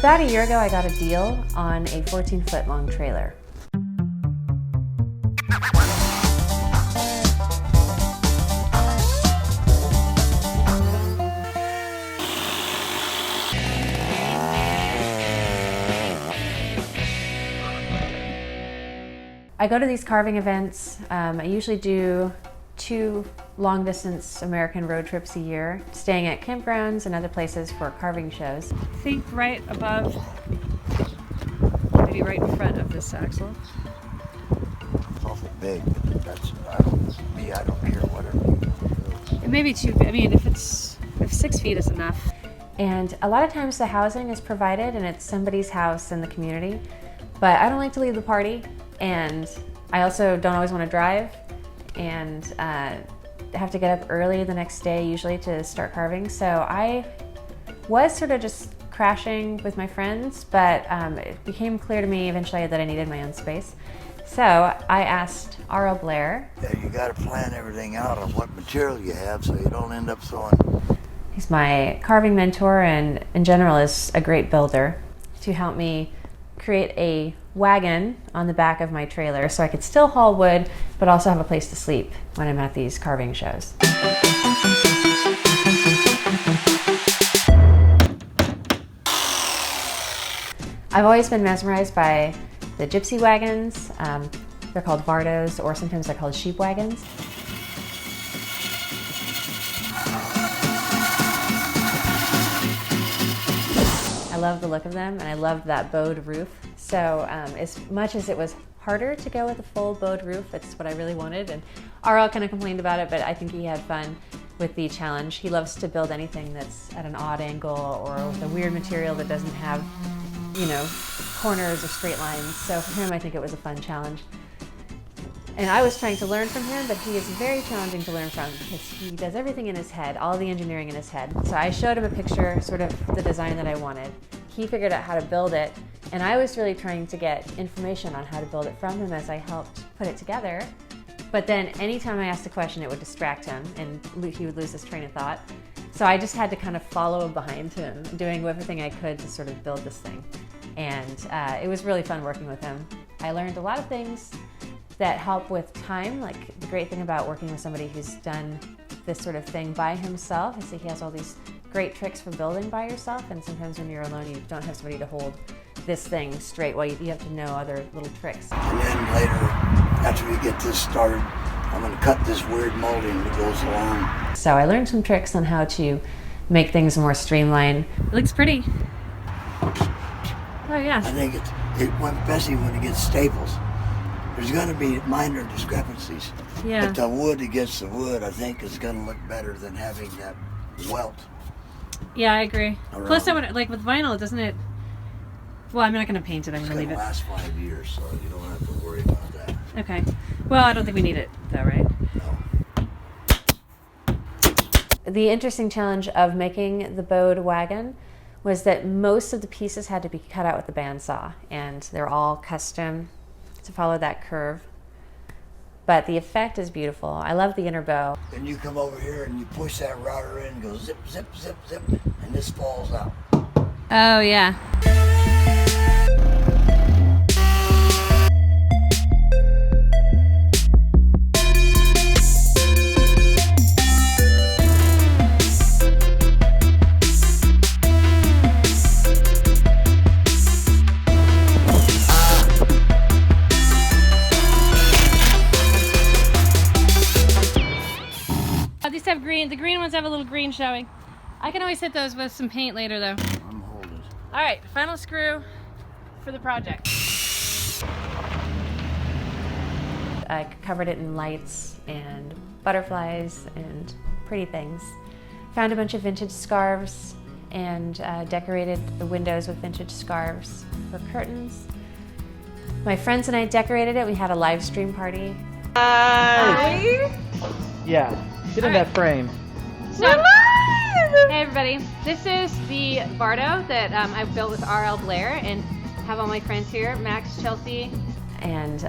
About a year ago, I got a deal on a 14-foot long trailer. I go to these carving events. I usually do 2 long-distance American road trips a year, staying at campgrounds and other places for carving shows. I think right above, maybe right in front of this axle. It's awful big, but that's, I don't care whatever you do. It may be too, I mean, if 6 feet is enough. And a lot of times the housing is provided and it's somebody's house in the community, but I don't like to leave the party, and I also don't always want to drive, and have to get up early the next day usually to start carving. So I was sort of just crashing with my friends, but it became clear to me eventually that I needed my own space. So I asked R.L. Blair. Yeah, you got to plan everything out on what material you have so you don't end up throwing. He's my carving mentor and in general is a great builder, to help me create a wagon on the back of my trailer so I could still haul wood but also have a place to sleep when I'm at these carving shows. I've always been mesmerized by the gypsy wagons. They're called Vardos, or sometimes they're called sheep wagons. I love the look of them, and I loved that bowed roof. So as much as it was harder to go with a full bowed roof, it's what I really wanted. And RL kind of complained about it, but I think he had fun with the challenge. He loves to build anything that's at an odd angle or with a weird material that doesn't have, you know, corners or straight lines. So for him, I think it was a fun challenge. And I was trying to learn from him, but he is very challenging to learn from because he does everything in his head, all the engineering in his head. So I showed him a picture, sort of the design that I wanted. He figured out how to build it, and I was really trying to get information on how to build it from him as I helped put it together. But then anytime I asked a question, it would distract him, and he would lose his train of thought. So I just had to kind of follow behind him, doing everything I could to sort of build this thing. And it was really fun working with him. I learned a lot of things that help with time. Like, the great thing about working with somebody who's done this sort of thing by himself is that he has all these great tricks for building by yourself, and sometimes when you're alone you don't have somebody to hold this thing straight. Well, you have to know other little tricks. And then later, after we get this started, I'm going to cut this weird molding that goes along. So I learned some tricks on how to make things more streamlined. It looks pretty. Oh yeah. I think especially when it gets staples, there's going to be minor discrepancies. Yeah. But the wood against the wood, I think, is going to look better than having that welt. Yeah, I agree. Around. Plus, like with vinyl, doesn't it? Well, I'm not going to paint it. I'm going to leave it. It's going to last 5 years, so you don't have to worry about that. Okay. Well, I don't think we need it, though, right? No. The interesting challenge of making the bowed wagon was that most of the pieces had to be cut out with the bandsaw, and they're all custom to follow that curve. But the effect is beautiful. I love the inner bow. Then you come over here and you push that router in and go zip, zip, zip, zip, and this falls out. Oh, yeah. These have green. The green ones have a little green showing. I can always hit those with some paint later, though. I'm holding. All right, final screw for the project. I covered it in lights and butterflies and pretty things. Found a bunch of vintage scarves and decorated the windows with vintage scarves for curtains. My friends and I decorated it. We had a live stream party. Hi. Yeah, get in that frame. So, hey everybody, this is the Vardo that I built with R.L. Blair, and have all my friends here, Max, Chelsea. And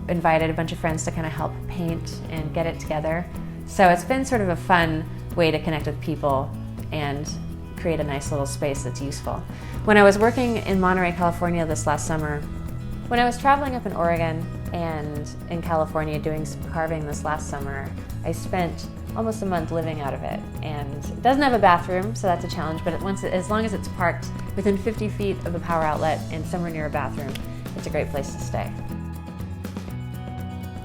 invited a bunch of friends to kind of help paint and get it together. So it's been sort of a fun way to connect with people and create a nice little space that's useful. When I was working in Monterey, California this last summer, when I was traveling up in Oregon and in California doing some carving this last summer, I spent almost a month living out of it. And it doesn't have a bathroom, so that's a challenge, but as long as it's parked within 50 feet of a power outlet and somewhere near a bathroom, it's a great place to stay.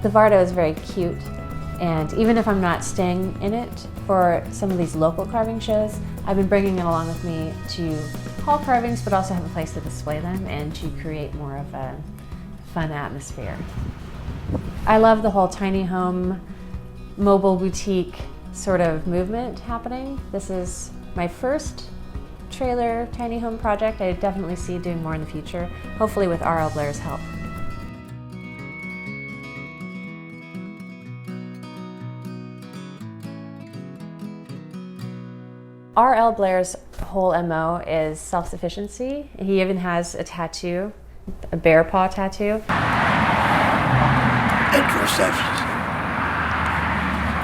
The Vardo is very cute, and even if I'm not staying in it for some of these local carving shows, I've been bringing it along with me to haul carvings, but also have a place to display them and to create more of a fun atmosphere. I love the whole tiny home, mobile boutique sort of movement happening. This is my first trailer tiny home project. I definitely see doing more in the future, hopefully with R.L. Blair's help. R.L. Blair's whole MO is self-sufficiency. He even has a tattoo, a bear paw tattoo. Introception.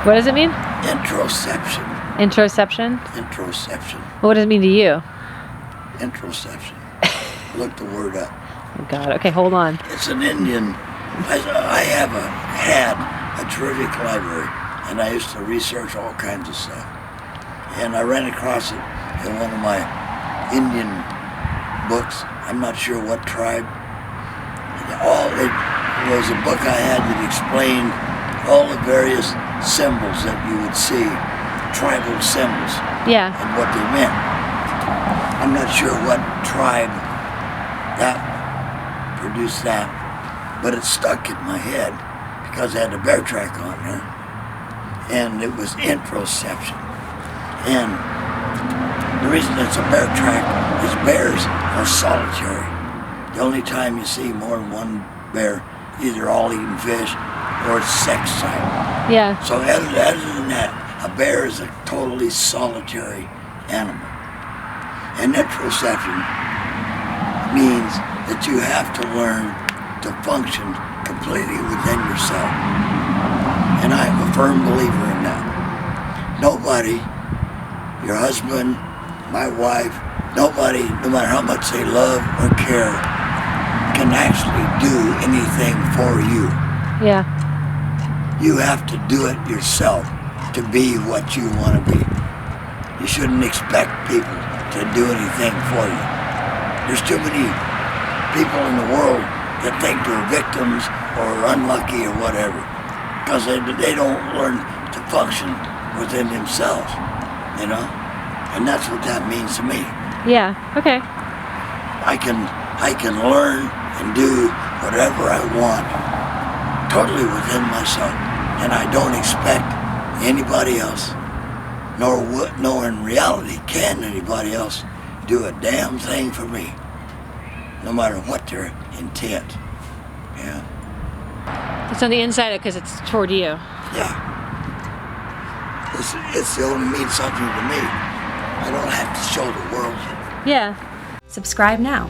What does it mean? Introception. Introception? Introception. What does it mean to you? Introception. Look the word up. Oh God, okay, hold on. It's an Indian. I had a terrific library, and I used to research all kinds of stuff. And I ran across it in one of my Indian books. I'm not sure what tribe. It was a book I had that explained all the various symbols that you would see, tribal symbols, Yeah. and what they meant. I'm not sure what tribe that produced that, but it stuck in my head because I had a bear track on there, and it was introception. And the reason it's a bear track is bears are solitary. The only time you see more than one bear, either all eating fish or it's sex time. Yeah. So other than that, a bear is a totally solitary animal. And introception means that you have to learn to function completely within yourself. And I'm a firm believer in that. Nobody, your husband, my wife, nobody, no matter how much they love or care, can actually do anything for you. Yeah. You have to do it yourself to be what you want to be. You shouldn't expect people to do anything for you. There's too many people in the world that think they're victims or unlucky or whatever, because they don't learn to function within themselves, you know? And that's what that means to me. Yeah. Okay. I can learn and do whatever I want, totally within myself, and I don't expect anybody else, nor in reality can anybody else do a damn thing for me, no matter what their intent. Yeah. It's on the inside because it's toward you. Yeah. It's only means something to me. I don't have to show the world. Yeah. Subscribe now.